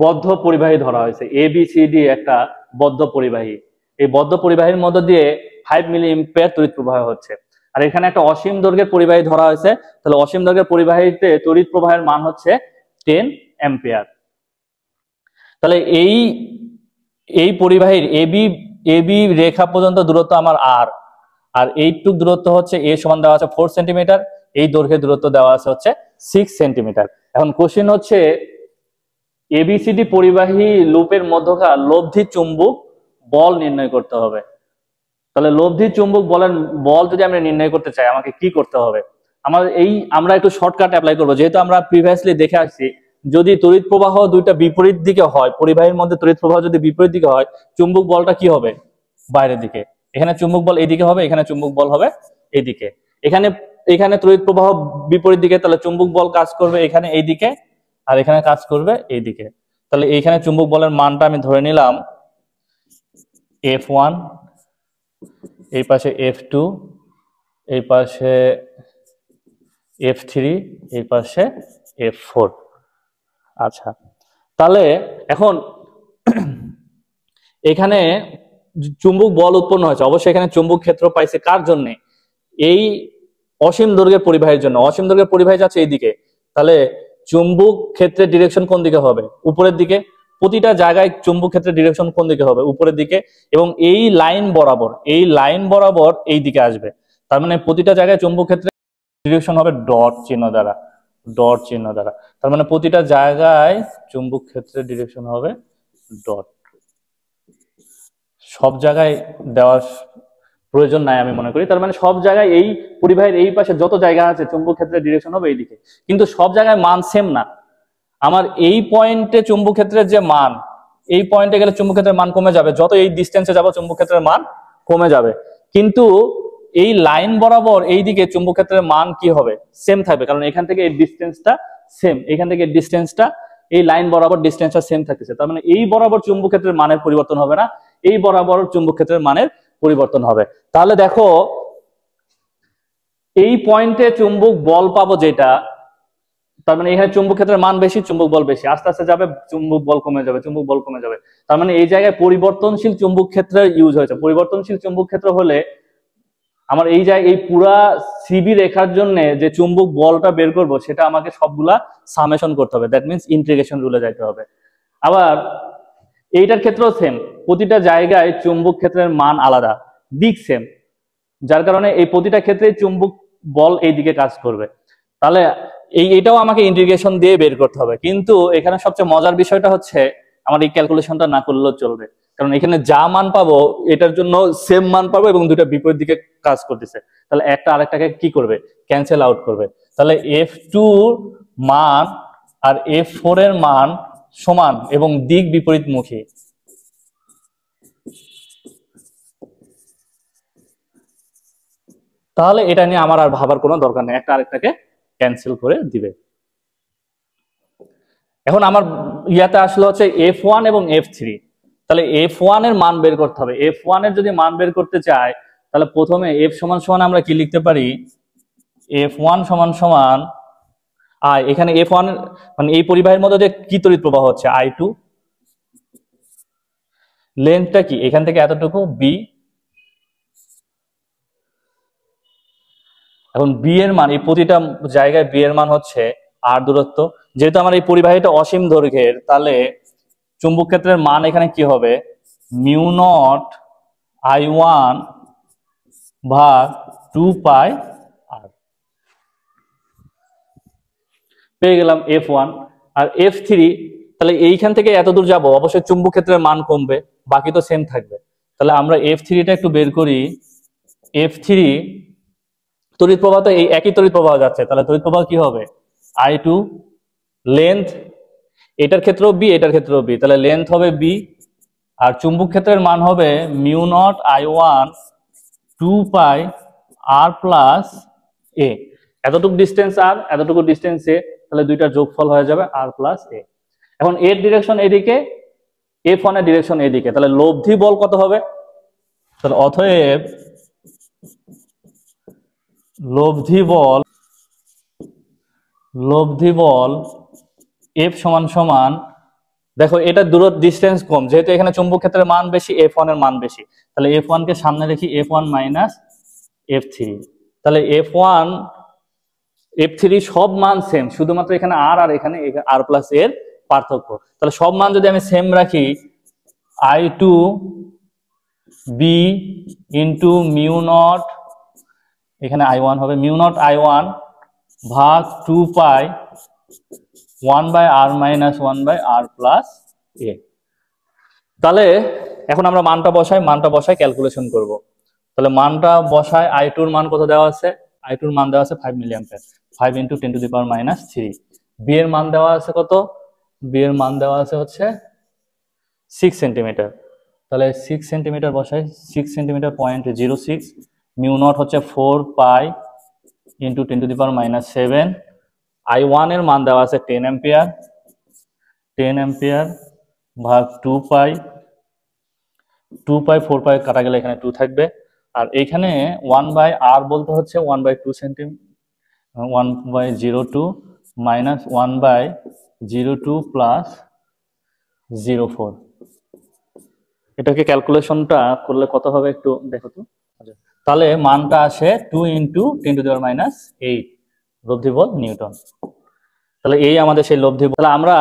বদ্ধ পরিবাহী ধরা হয়েছে, ABCD একটা বদ্ধ পরিবাহী। এই বদ্ধ পরিবাহীর মধ্য দিয়ে 5 মিলি এম্পিয়ার তড়িৎ প্রবাহ হচ্ছে। আর এখানে একটা অসীম দৈর্ঘ্যের পরিবাহী ধরা হয়েছে, তাহলে অসীম দৈর্ঘ্যের পরিবাহীতে তড়িৎ প্রবাহের মান হচ্ছে 10 অ্যাম্পিয়ার। তাহলে এই পরিবাহীর এবি রেখা পর্যন্ত দূরত্ব আমার আর এইটুক দূরত্ব হচ্ছে এ সমান দেওয়া আছে 4 সেন্টিমিটার, এই দৈর্ঘ্যের দূরত্ব দেওয়া আছে হচ্ছে 6 সেন্টিমিটার। এখন কোশ্চেন হচ্ছে ABCD পরিবাহী লুপের মধ্যকার লব্ধি চুম্বক বল নির্ণয় করতে হবে। তাহলে লব্ধি চুম্বক বল যদি আমরা নির্ণয় করতে চাই আমাকে কি করতে হবে? আমরা একটু শর্টকাট অ্যাপ্লাই করবো, যেহেতু আমরা প্রিভিয়াসলি দেখে আসছি যদি তড়িৎ প্রবাহ দুইটা বিপরীত দিকে হয়, পরিবাহীর মধ্যে তড়িৎ প্রবাহ যদি বিপরীত দিকে হয়, চুম্বক বলটা কি হবে? বাইরের দিকে। এখানে চুম্বক বল এইদিকে হবে, এখানে চুম্বক বল হবে এইদিকে। এখানে তড়িৎ প্রবাহ বিপরীত দিকে, তাহলে চুম্বক বল কাজ করবে এখানে এইদিকে, আর এখানে কাজ করবে এইদিকে। তাহলে এইখানে চুম্বক বলের মানটা আমি ধরে নিলাম F1, এই পাশে F2, এই পাশে F3, এই পাশে F4। আচ্ছা, তাহলে এখন এখানে চুম্বক বল উৎপন্ন হয়েছে, অবশ্যই এখানে চুম্বক ক্ষেত্র পাইছে কার জন্য? এই অসীম দৈর্ঘ্যের পরিবাহীর জন্য। অসীম দৈর্ঘ্যের পরিবাহী যাচ্ছে এইদিকে, তাহলে চুম্বক ক্ষেত্রের ডিরেকশন কোন দিকে হবে? উপরের দিকে। প্রতিটা জায়গায় চুম্বক ক্ষেত্রের ডিরেকশন কোন দিকে হবে? উপরের দিকে। এবং এই লাইন বরাবর এই দিকে আসবে, তার মানে প্রতিটা জায়গায় চুম্বক ক্ষেত্রের ডিরেকশন হবে ডট চিহ্ন দ্বারা। তার মানে প্রতিটা জায়গায় চুম্বক ক্ষেত্রের ডিরেকশন হবে ডট। সব জায়গায় দেওয়ার প্রয়োজন নাই আমি মনে করি। তার মানে সব জায়গায় এই পরিবাহীর এই পাশে যত জায়গা আছে চুম্বক ক্ষেত্রের ডিরেকশন হবে এইদিকে, কিন্তু সব জায়গায় মান সেম না। আমার এই পয়েন্টে চুম্বক ক্ষেত্রের যে মান, এই পয়েন্টে গেলে চুম্বক ক্ষেত্রের মান কমে যাবে, যত এই ডিস্টেন্সে যাবো চুম্বক ক্ষেত্রের মান কমে যাবে। কিন্তু এই লাইন বরাবর এইদিকে চুম্বক ক্ষেত্রের মান কি হবে? সেম থাকবে, কারণ এখান থেকে এই ডিস্টেন্সটা সেম, এখান থেকে ডিস্টেন্সটা এই লাইন বরাবর ডিস্টেন্সটা সেম থাকতেছে। তার মানে এই বরাবর চুম্বক ক্ষেত্রের মানের পরিবর্তন হবে না, এই বরাবর চুম্বক ক্ষেত্রের মানের পরিবর্তন হবে। তাহলে দেখো এই পয়েন্টে চুম্বক বল পাবো যেটা, তার মানে এখানে চুম্বক ক্ষেত্রের মান বেশি, চুম্বক বল বেশি, আস্তে আস্তে যাবে চুম্বক বল কমে যাবে। তার মানে এই জায়গায় পরিবর্তনশীল চুম্বক ক্ষেত্রের ইউজ হয়েছে। পরিবর্তনশীল চুম্বক ক্ষেত্র হলে আমার এই জায়গায় এই পুরা সিবি রেখার জন্য যে চুম্বক বলটা বের করব সেটা আমাকে সবগুলা সামেশন করতে হবে, দ্যাট মিনস ইন্টিগ্রেশন রুলে যাইতে হবে। আবার এইটার ক্ষেত্রেও সেম, প্রতিটা জায়গায় চুম্বক ক্ষেত্রের মান আলাদা, দিক সেম, যার কারণে এই প্রতিটা ক্ষেত্রে চুম্বক বল এই দিকে কাজ করবে। তাহলে এইটাও আমাকে ইন্টিগ্রেশন দিয়ে বের করতে হবে। কিন্তু এখানে সবচেয়ে মজার বিষয়টা হচ্ছে আমার এই ক্যালকুলেশনটা না করলেও চলবে, কারণ এখানে যা মান পাবো এটার জন্য সেম মান পাবো এবং দুটা বিপরীত দিকে কাজ করতেছে। তাহলে একটা আরেকটাকে কি করবে? ক্যান্সেল আউট করবে। তাহলে F2 মান আর F4 এর মান সমান এবং দিক বিপরীতমুখী। তাহলে এটা নিয়ে আমার আর ভাবার কোনো দরকার নেই, একটা আরেকটাকে ক্যান্সেল করে দিবে। এখন আমার ইয়াতে আসলে হচ্ছে F1 এবং F3। তাহলে F1 এর মান বের করতে হবে। F1 এর যদি মান বের করতে চাই তাহলে প্রথমে F সমান সমান আমরা কি লিখতে পারি? F1 সমান সমান I, এখানে F1 মানে এই পরিবাহীর মধ্যে কি তড়িৎ প্রবাহ হচ্ছে? I2। লেন্থটা কি? এখান থেকে এতটুকু B। এখন B এর মান, এই প্রতিটা জায়গায় B এর মান হচ্ছে R দূরত্ব। যেহেতু আমার এই পরিবাহীটা অসীম দৈর্ঘ্যের, তাহলে চুম্বক ক্ষেত্রের মান এখানে কি হবে? মিউ নট I1 ভাগ 2 পাই আর। পেয়ে গেলাম F1 আর F3। তাহলে এইখান থেকে এত দূর যাব, অবশ্যই চুম্বক ক্ষেত্রের মান কমবে, বাকি তো সেম থাকবে। তাহলে আমরা F3টা একটু বের করি। F3 তড়িৎ প্রবাহ তো এই একই তড়িৎ প্রবাহ যাচ্ছে, তাহলে তড়িৎ প্রবাহ কি হবে? I2 লেন্থ, এটার ক্ষেত্রেও বি, এটার ক্ষেত্রেও বি, তাহলে লেন্থ হবে বি। আর চুম্বক ক্ষেত্রের মান হবে mu not I1 2 pi R plus এ। এতটুকু ডিস্টেন্স আর এতটুকু ডিস্টেন্স এ, তাহলে দুইটার যোগফল হয়ে যাবে আর প্লাস এ। এখন এর ডিরেকশন এদিকে, F1 এর ডিরেকশন এদিকে, তাহলে লব্ধি বল কত হবে? তাহলে অতএব লব্ধি বল F সমান সমান, দেখো এটা দূর ডিস্টেন্স কম, যেহেতু এখানে চুম্বক ক্ষেত্রের মান বেশি, F1 এর মান বেশি, তাহলে F1 কে সামনে রেখি, F1 মাইনাস F3। তাহলে F1 F3 সব মান সেম, শুধুমাত্র এখানে আর আর এখানে আর প্লাস এর পার্থক্য। তাহলে সব মান যদি আমি সেম রাখি, I2 B into mu not, এখানে I1 হবে মিউ নট I1 ভাগ 2 pi 1 by R minus 1 by R plus A. তাহলে এখন আমরা মানটা বসাই ক্যালকুলেশন করব। তাহলে মানটা বসাই, I2 এর মান কত দেওয়া আছে? I2 এর মান দেওয়া আছে 5 milliampere, 5 into 10 to the power minus 3। B এর মান দেওয়া আছে কত? বি এর মান দেওয়া আছে হচ্ছে 6 সেন্টিমিটার। তাহলে 6 সেন্টিমিটার বসাই, 6 সেন্টিমিটার 0.06, মিউ নট হচ্ছে 4 pi into 10 to the power minus 7। I1 এর মান দেওয়া আছে 10 অ্যাম্পিয়ার, 10 অ্যাম্পিয়ার ভাগ 2 পাই, 4 পাই কাটা গেলে এখানে 2 থাকবে। আর এইখানে 1 বাই আর বলতে হচ্ছে 1 by 2 centimetre, 1 by 02 minus 1 by 02 plus 04। এটাকে ক্যালকুলেশনটা করলে কত হবে একটু দেখো তো। তাহলে মানটা আসে 2 into 10 to the power minus 8 লব্ধি বল নিউটন। তাহলে এই আমাদের সেই লব্ধি বল। তাহলে আমরা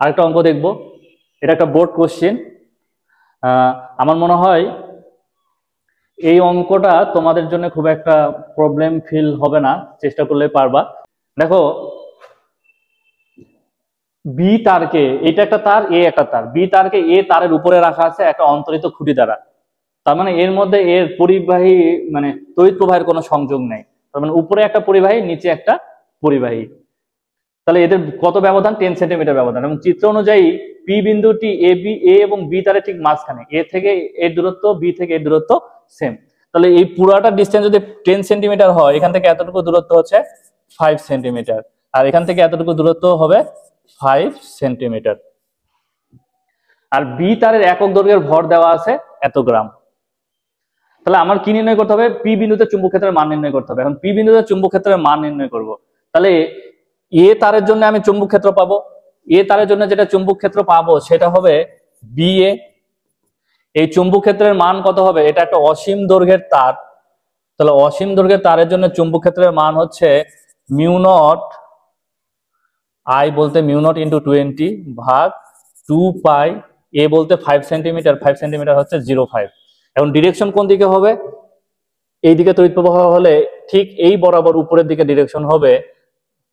আরেকটা অঙ্ক দেখব, এটা একটা বোর্ড কোশ্চেন। আমার মনে হয় এই অঙ্কটা তোমাদের জন্য খুব একটা প্রবলেম ফিল হবে না, চেষ্টা করলে পারবা। দেখো বি তারকে, এটা একটা তার, এ একটা তার, বি তারকে এ তারের উপরে রাখা আছে একটা অন্তরিত খুঁটি দ্বারা। তার মানে এর মধ্যে এর পরিবাহী মানে তড়িৎ প্রবাহের কোনো সংযোগ নেই। তার মানে উপরে একটা পরিবাহী, নিচে একটা পরিবাহী। তাহলে এদের কত ব্যবধান? 10 সেন্টিমিটার ব্যবধান। এবং চিত্র অনুযায়ী পি বিন্দুটি এ এবং বি তারের ঠিক মাঝখানে, এ থেকে এর দূরত্ব, বি থেকে এর দূরত্ব সেম। তাহলে এই পুরাটা ডিস্টেন্স যদি 10 সেন্টিমিটার হয়, এখান থেকে এতটুকু দূরত্ব হচ্ছে 5 সেন্টিমিটার, আর এখান থেকে এতটুকু দূরত্ব হবে 5 সেন্টিমিটার। আর বি তারের একক দৈর্ঘ্যের ভর দেওয়া আছে এত গ্রাম। তাহলে আমার কি নির্ণয় করতে হবে? পি বিন্দুতে চুম্বক ক্ষেত্রের মান নির্ণয় করতে হবে। এখন পি বিন্দুতে চুম্বক ক্ষেত্রের মান নির্ণয় করব। তাহলে এ তারের জন্য আমি চুম্বক ক্ষেত্র পাবো, এ তারের জন্য যেটা চুম্বক ক্ষেত্র পাবো সেটা হবে বি এ। এই চুম্বক ক্ষেত্রের মান কত হবে? এটা একটা অসীম দৈর্ঘ্যের তার, তাহলে অসীম দৈর্ঘ্যের তারের জন্য চুম্বক ক্ষেত্রের মান হচ্ছে মিউ নট আই বলতে মিউ নট ইন্টু 20 ভাগ 2 পাই, এ বলতে 5 সেন্টিমিটার, 5 সেন্টিমিটার হচ্ছে 0.5। এখন ডিরেকশন কোন দিকে হবে? এই দিকে তড়িৎ প্রবাহ হলে ঠিক এই বরাবর উপরের দিকে ডিরেকশন হবে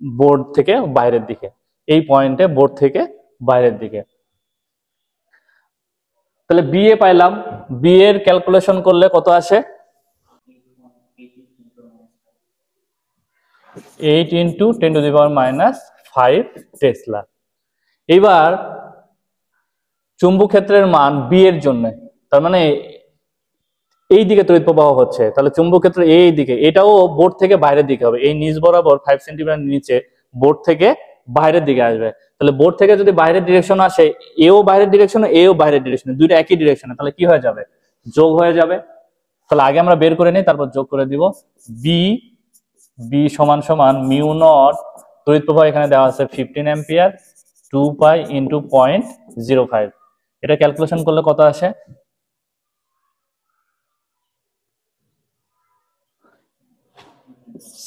বোর্ড থেকে বাইরের দিকে, এই পয়েন্টে বোর্ড থেকে বাইরের দিকে। তাহলে বি এ পাইলাম, বি এর ক্যালকুলেশন করলে কত আসে? 8 into 10 to the power minus 5 Tesla. এইবার চুম্বক ক্ষেত্রের মান বি এর জন্য, তার মানে এই দিকে তড়িৎ প্রবাহ হচ্ছে, তাহলে চুম্বক ক্ষেত্র এই দিকে, এটাও বোর্ড থেকে বাইরের দিকে হবে, এই নিচ বরাবর 5 সেন্টিমিটার নিচে বোর্ড থেকে বাইরের দিকে আসবে। তাহলে বোর্ড থেকে যদি বাইরের ডিরেকশন আসে, এও বাইরের ডিরেকশনে, এও বাইরের ডিরেকশনে, দুইটা একই ডিরেকশনে, তাহলে কি হয়ে যাবে? যোগ হয়ে যাবে। তাহলে আগে আমরা বের করে নিই, তারপর যোগ করে দিব। বি বি সমান সমান মিউ নট, তড়িৎ প্রবাহ এখানে দেওয়া আছে 15 অ্যাম্পিয়ার, 2 পাই ইন্টু 0.05। এটা ক্যালকুলেশন করলে কত আসে?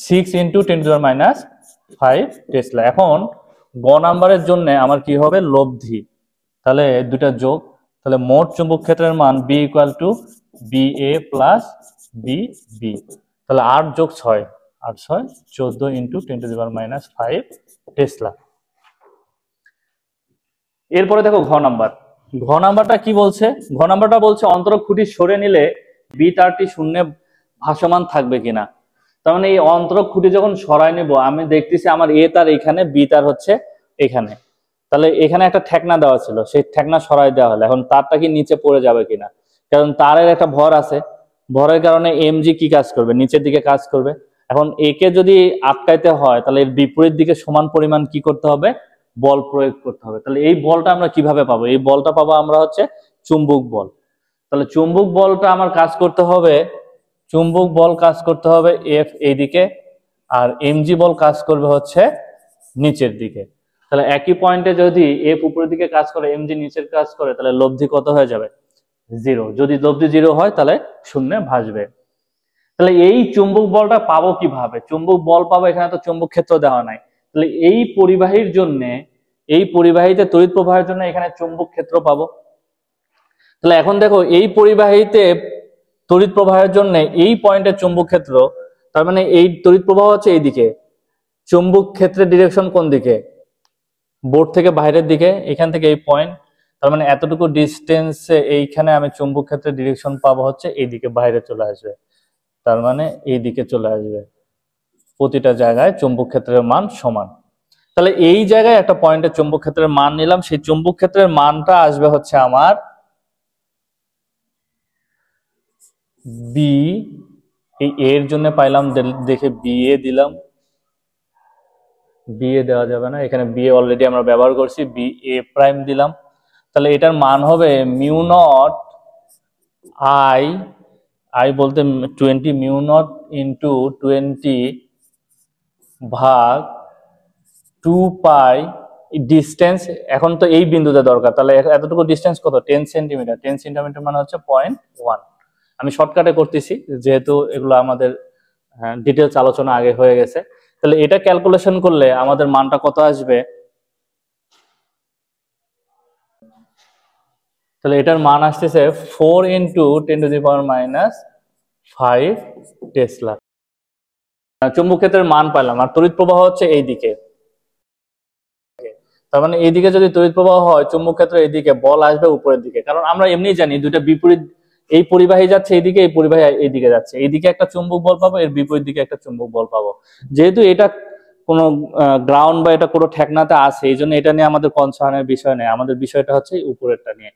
6 into 10 to the power minus 5 Tesla. এখন গ নাম্বারের জন্য আমার কি হবে? লব্ধি। তাহলে দুটা যোগ, তাহলে মোট চুম্বক ক্ষেত্রের মান B equal to B A plus B B. তাহলে 8 যোগ 6, 8 6 14 ইন্টু 10⁻⁵ টেসলা। এরপরে দেখো ঘ নাম্বারটা কি বলছে? ঘ নাম্বারটা বলছে অন্তরক খুঁটি সরে নিলে বি তারটি শূন্যে ভাসমান থাকবে কিনা। তার মানে এই অন্তরক খুঁটি যখন সরাই নেব, আমি দেখতেছি আমার এ তার এখানে, বি তার হচ্ছে এখানে। তাহলে এখানে একটা ঠেকনা দেওয়া ছিল, সেই ঠেকনা সরাই দেওয়া হলো। এখন তারটা কি নিচে পড়ে যাবে কিনা, কারণ তারের একটা ভর আছে, ভরের কারণে এমজি কি কাজ করবে, নিচের দিকে কাজ করবে। এখন একে যদি আটকাইতে হয় তাহলে এর বিপরীত দিকে সমান পরিমাণ কি করতে হবে, বল প্রয়োগ করতে হবে। তাহলে এই বলটা আমরা কিভাবে পাবো? এই বলটা পাবো আমরা হচ্ছে চুম্বক বল। তাহলে চুম্বক বলটা আমার কাজ করতে হবে, চুম্বক বল কাজ করতে হবে এফ এইদিকে, আর এমজি বল কাজ করবে হচ্ছে নিচের দিকে। তাহলে একই পয়েন্টে যদি এফ উপরের দিকে কাজ করে, এমজি নিচের কাজ করে, তাহলে লব্ধি কত হয়ে যাবে? 0। যদি লব্ধি 0 হয় তাহলে শূন্যে ভাসবে। তাহলে এই চুম্বক বলটা পাবো কিভাবে? চুম্বক বল পাবো, এখানে তো চুম্বক ক্ষেত্র দেওয়া নাই। তাহলে এই পরিবাহীর জন্য, এই পরিবাহীতে তড়িৎ প্রবাহের জন্য এখানে চুম্বক ক্ষেত্র পাবো। তাহলে এখন দেখো এই পরিবাহীতে তড়িৎ প্রবাহের জন্য এই পয়েন্টের চুম্বক ক্ষেত্র, তার মানে এই তড়িৎ প্রবাহ হচ্ছে এইদিকে, চুম্বক ক্ষেত্রের ডিরেকশন কোন দিকে? বোর্ড থেকে বাইরের দিকে, এখান থেকে এই পয়েন্ট, তার মানে এতটুকু ডিস্টেন্সে এইখানে আমি চুম্বক ক্ষেত্রের ডিরেকশন পাবো হচ্ছে এইদিকে, বাইরে চলে আসবে, তার মানে এই দিকে চলে আসবে। প্রতিটা জায়গায় চুম্বক ক্ষেত্রের মান সমান। তাহলে এই জায়গায় একটা পয়েন্টের চুম্বক ক্ষেত্রের মান নিলাম, সেই চুম্বক ক্ষেত্রের মানটা আসবে হচ্ছে আমার বি। এই এর জন্য পাইলাম দেখে বি এ দিলাম, বি এ দেওয়া যাবে না, এখানে বি এ অলরেডি আমরা ব্যবহার করছি, বি এ প্রাইম দিলাম। তাহলে এটার মান হবে মিউ নট আই, আই বলতে 20 মিউ নট ইন্টু 20 ভাগ 2 পাই ডিস্টেন্স। এখন তো এই বিন্দুতে দরকার, তাহলে এতটুকু ডিস্টেন্স কত? 10 সেন্টিমিটার। 10 সেন্টিমিটার মানে হচ্ছে 0.1। আমি শর্টকাটে করতেছি যেহেতু এগুলো আমাদের ডিটেলস আলোচনা আগে হয়ে গেছে। তাহলে এটা ক্যালকুলেশন করলে আমাদের মানটা কত আসবে? তাহলে এটার মান আসতেছে 4 ইন্টু 10⁻⁵ টেসলা। চুম্বক ক্ষেত্রের মান পাইলাম, আর তড়িৎ প্রবাহ হচ্ছে এই দিকে। তার মানে এইদিকে যদি তড়িৎ প্রবাহ হয়, চুম্বক ক্ষেত্র এইদিকে, বল আসবে উপরের দিকে। কারণ আমরা এমনি জানি দুইটা বিপরীত, এই পরিবাহী যাচ্ছে এইদিকে, এই পরিবাহী এইদিকে যাচ্ছে, এইদিকে একটা চুম্বক বল পাবো, এর বিপরীত দিকে একটা চুম্বক বল পাবো। যেহেতু এটা কোনো গ্রাউন্ড বা এটা কোনো ঠেকনাতে আছে, এই জন্য এটা নিয়ে আমাদের কনসার্নের বিষয় নেই, আমাদের বিষয়টা হচ্ছে উপরেরটা নিয়ে।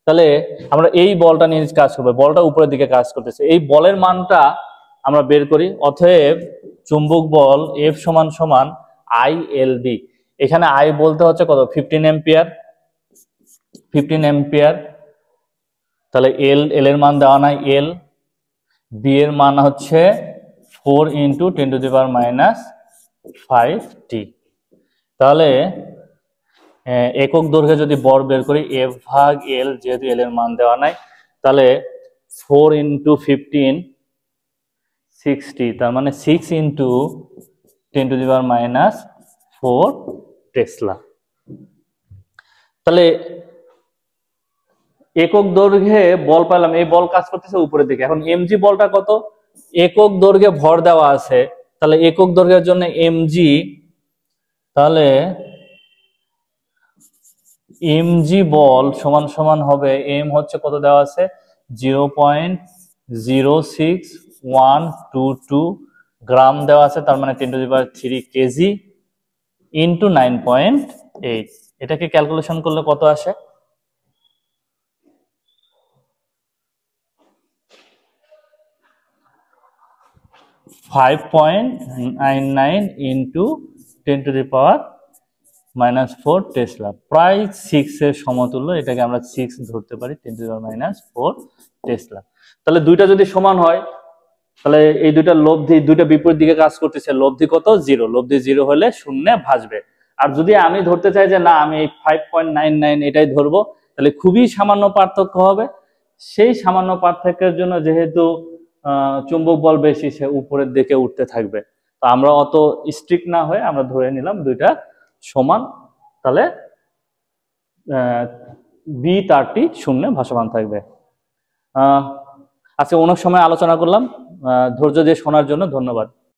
তাহলে আমরা এই বলটা নিয়ে কাজ করবো, বলটা উপরের দিকে কাজ করতেছে, এই বলের মানটা আমরা বের করি। অতএব চুম্বক বল এফ সমান সমান আই এল ডি। এখানে আই বলতে হচ্ছে কত? 15 এম্পিয়ার, 15 এম্পিয়ার। তাহলে এল, এল এর মান দেওয়া নাই, এল। বি এর মান হচ্ছে 4 ইন্টু 10⁻⁵ টি। তাহলে একক দৈর্ঘ্যে যদি বল বের করি, এফ ভাগ এল, যেহেতু এল এর মান দেওয়া নাই, তাহলে 4 ইন্টু 15 60, তার মানে 6 ইন্টু 10⁻⁴ টেসলা। তাহলে একক দৈর্ঘ্যে বল পেলাম, এই বল কাজ করতেছে উপরের দিকে। এখন এমজি বলটা কত? একক দৈর্ঘ্যে ভর দেওয়া আছে, তাহলে একক দৈর্ঘ্যের জন্য এমজি, তাহলে এমজি বল সমান সমান হবে, এম হচ্ছে কত দেওয়া আছে? 0.06122 গ্রাম দেওয়া আছে, তার মানে 10⁻³ কেজি ইন্টু 9.8। এটাকে ক্যালকুলেশন করলে কত আসে? 5.99 ইন্টু 10⁻⁴ টেসলা, প্রায় 6 এর সমতুল্য। এটাকে আমরা 6 ধরতে পারি, 10⁻⁴ টেসলা। তাহলে দুইটা যদি সমান হয়, তাহলে এই দুইটা লব্ধি, দুইটা বিপরীত দিকে কাজ করতেছে, লব্ধি কত? 0। লব্ধি 0 হলে শূন্যে ভাসবে। আর যদি আমি ধরতে চাই যে না, আমি এই 5.99 এটাই ধরবো, তাহলে খুবই সামান্য পার্থক্য হবে। সেই সামান্য পার্থক্যের জন্য যেহেতু চুম্বক বল বেশি, সে উপরের দিকে উঠতে থাকবে। তো আমরা অত স্ট্রিক্ট না হয়ে আমরা ধরে নিলাম দুইটা সমান। তাহলে বি তারটি শূন্যে ভাসমান থাকবে। আজকে অনেক সময় আলোচনা করলাম, ধৈর্য দিয়ে শোনার জন্য ধন্যবাদ।